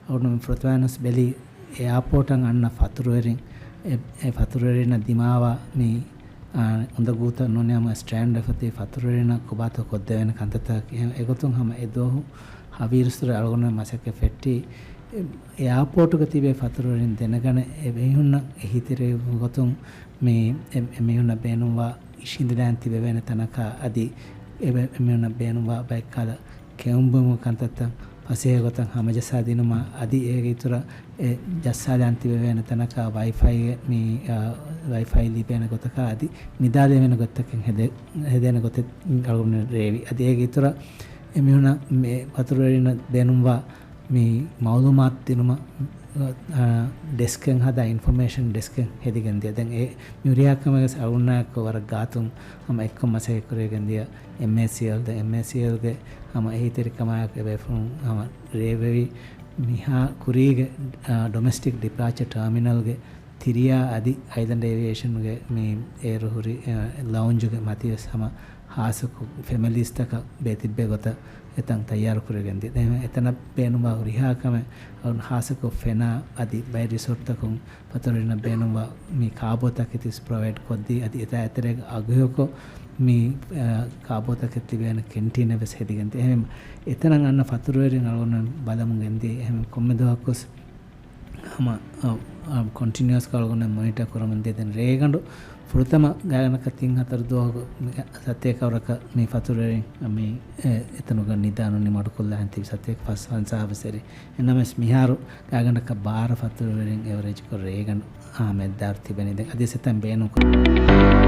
අවුන ෆෘතවනස් බෙලි එයාපෝටන් අන්න ෆතුරුවරින් ඒ ෆතුරුවරින දිමාවා මේ උඳ ගූත නොනෑම ස්ට්‍රෑන්ඩ් එකතේ ෆතුරුවරින කොබාත කොද්ද වෙන කන්තතක් එගොතුන් හැම එදෝහු හවීරස්තර අලගොන මසක ෆෙට්ටි එයාපෝටුක තිබේ ෆතුරුවරින් දෙනගන එවෙහුන්න එහිතරේ ගොතුන් මේ එමෙහුන්න බේනුවා ඉෂින්දලෑන් තිබේ වෙන තනක අදි එමෙහුන්න බේනුවා බයිකාල කෙවුම්බම කන්තත පසේ ගොතන් හමජසා දිනුම අදි ඒක ඉතුර ජස්සාලයන් තිබේ වෙන තනක වයිෆයි මේ වයිෆයි ලිපේන ගොතක අදි නිදාලේ වෙන ගොතකින් හෙදෙන ගොත අලගොන රේවි අදි ඒක ඉතුර එමෙහුන්න මේ ෆතුරුවරින දෙනුවා මේ මවුලුමාත් දිනුම ඩෙස්කෙන් හදා ඉන්ෆර්මේෂන් ඩෙස්කෙන් හෙදිගෙන්දිය දැන් ඒ මියුරියාකමගේ අවුන්නාක වර ගාතුන් හම එක්කම මසේ කරගෙන්දිය MACL ගේ හම එහිතරිකමයක් වෙෆුන් හම රේවෙවි මිහා කුරීගේ ඩොමෙස්ටික් ඩිපාචර් ටර්මිනල්ගේ තිරියා අදි අයිලන්ඩ් ඒවියේෂන්ගේ මේ ඒරුහුරි ලවුන්ජ්ගේ මතියස් හම හාසකු ෆැමිලිස්තක බේතිබ්බේ ගොත එතන් තයාර කරගෙන්දී දැන් එතන බේනුවා රිහාකම අවුන් හාසකු ෆෙනා අදි බයි රිසෝට්තකුන් පතරින බේනුවා මේ කාබෝතක ඉතිස් ප්‍රොවයිඩ් කොද්දී අදි එත ඇතරේ අගයක මේ කාබෝතක තිබෙන කැන්ටින් එකස් හෙදිගෙන්දී එහෙම එතන අන්න ෆතුරුවරින් අලගොන බලමුන් ගෙන්දී එහෙම කොම්මෙදවක්කොස් හම කන්ටිනියස් කලගොන මොනිටර් කරමන්දී දැන් රේගඬු ෆෘතම ගායනක තින් හතර දුවක සත්‍ය කවරක මේ ෆතුරුවරින් මේ එතනුග නිදානු නිමඩු කොල්ලා හන්ති සත්‍යක පස්වන් සාවසරි එනමස් මිහාරු ගායනක බාර ෆතුරුවරින් එවරේජ් කර රේගඬු ආමෙද්දාර් තිබෙනද අදිසතම් බේනුක